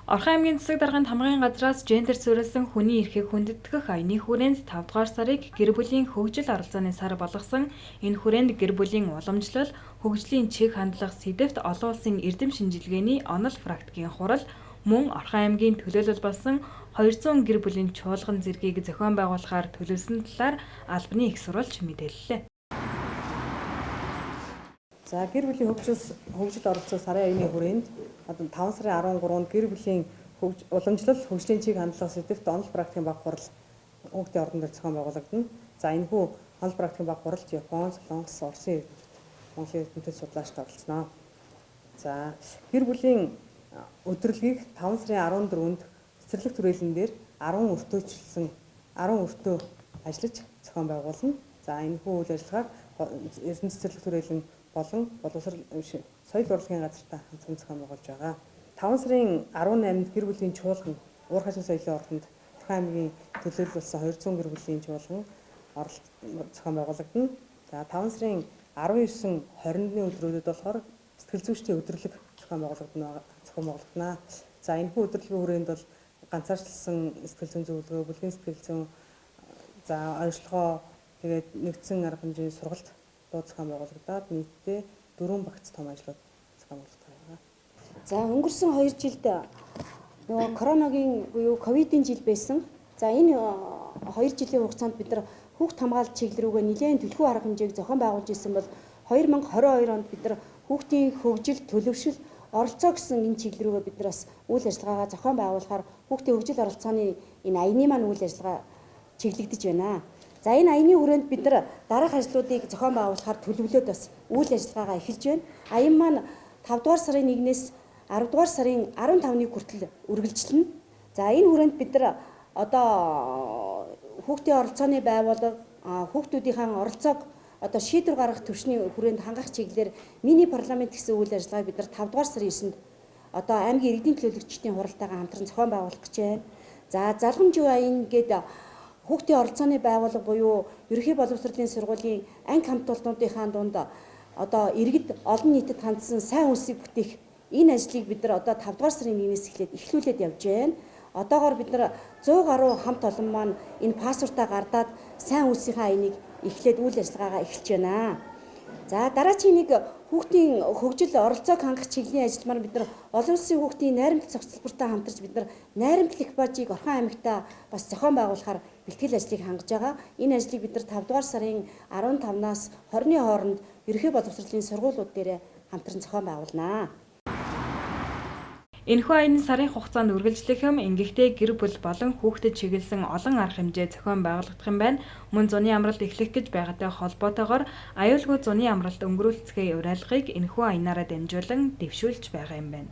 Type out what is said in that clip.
Орхон аймгийн Засаг дарганд хамгааллын газраас гендер суурилсан хүний эрхийг хүндэтгэх аяны хүрээнд 5 дугаар сарыг гэр бүлийн хөгжил оролцооны сар болгосон. Энэ хүрээнд гэр бүлийн уламжлал, хөгжлийн чиг хандлах сэдэвт олон улсын эрдэм шинжилгээний онол практикийн хурал, мөн Орхон аймгийн төлөөлөл болсон 200 гэр бүлийн чуулган зэргийг зохион байгуулахаар төлөвлөсөн талаар албаны их сурвалж мэдээллээ. За гэр бүлийн хөгжил оролцоо сарын аяны хүрээнд 5 сарын 13-нд гэр бүлийн уламжлал хөгжлийн чиг хандлах сэдэвт онол практикийн баг хурал хүүхдийн ордонд зохион байгуулагдана. За энэхүү онол практикийн баг хуралд Япон, Солонгос, Оросын Монголын эрдэмтэд судлаачид оролцсноо. За гэр бүлийн өдрөлгийг 5 сарын 14-нд цэцэрлэг түрээлэн дээр 10 өртөө ажиллаж зохион байгуулна. За энэхүү үйл ажиллагааг Эрдэнэ цэцэрлэг түрээлэн болон боловсрол соёл урлагийн газартай хамтан зохион байгуулж байгаа. 5 сарын 18-нд гэр бүлийн чуулган Уур хашин соёлын ордонд Орхон аймгийн төлөөлөл болсон 200 гэр бүлийн чуулган зохион байгуулагдана. За 5 сарын 19, 20-ны өдрүүдэд болохоор сэтгэл зүйчдийн өдрөлөг зохион байгуулагдана. За энэхүү өдрөлгийн хүрээнд бол ганцаарчлсан сэтгэл зүйн зөвлөгөө, бүлгийн сэтгэл зүйн оршилгоо тэгээд нэгдсэн арга хэмжээний сургалт зохион байгуулагдаад нийтдээ 4 багц том ажлууд зохион байгуулагдаж байгаа. За өнгөрсөн 2 жилд нөгөө коронагийн буюу ковидын жил байсан. За энэ 2 жилийн хугацаанд бид нар хүүхд хамгаалалт чиглэл рүүгээ нэлээд түлхүү арга хэмжээг зохион байгуулж исэн бол 2022 онд бид нар хүүхдийн хөгжил, төлөвшил, оролцоо гэсэн энэ чиглэл рүүгээ бид нар бас үйл ажиллагаагаа зохион байгуулахаар хүүхдийн хөгжил оролцооны энэ аяны маань үйл ажиллагаа чиглэгдэж байна. За энэ аяны хүрээнд бид нар дараах ажлуудыг зохион байгуулахаар төлөвлөөд бас үйл ажиллагаагаа эхэлж байна. Аян маань 5 дугаар сарын 1-ээс 10 дугаар сарын 15-ны хүртэл үргэлжилнэ. За энэ хүрээнд бид нар одоо хүүхдийн оролцооны байгууллага, хүүхдүүдийн оролцоог одоо шийдвэр гаргах төвшний хүрээнд хангах чиглэлээр мини парламент гэсэн үйл ажиллагааг бид нар 5 дугаар сарын 9-нд одоо аймгийн иргэдийн төлөөлөгчдийн хуралдаагаа хамтран зохион байгуулах гэж байна. За залгамж аян гэдэг хүүхдийн оролцооны байгууллага буюу ерөнхий боловсролын сургуулийн анги хамт олоннуудынхаа дунд одоо иргэд олон нийтэд хандсан сайн үлсийг бүтээх энэ ажлыг бид нар одоо 5 дугаар сарын 1-ээс эхлээд эхлүүлээд явж байна. Одоогоор бид нар 100 гаруй хамт олон маань энэ паспортаа гардаад сайн үлсийнхаа аяныг эхлээд үйл ажиллагаагаа эхэлж байна. За дараагийн нэг хүүхдийн хөгжил оролцоог хангах чиглэлийн ажил маань бид нар олон улсын хүүхдийн найрамдал цогцлбортой хамтарч бид нар найрамдал их бажийг Орхон аймагтаа бас зохион байгуулахаар бэлтгэл ажлыг хангаж байгаа. Энэ ажлыг бид нар 5 дугаар сарын 15-наас 20-ны хооронд ерөнхий боловсролын сургуулиуд дээр хамтран зохион байгуулнаа. Энэхүү аяны сарын хугацаанд үргэлжлэх юм ингэхдээ гэр бүл болон хүүхдэд чиглэсэн олон арга хэмжээ зохион байгуулагдах юм байна. Мөн зуны амралт эхлэх гэж байгаатай холбоотойгоор аюулгүй зуны амралт өнгөрүүлцгээе уриалгыг энэхүү аянаараа дамжуулан дэвшүүлж байгаа юм байна.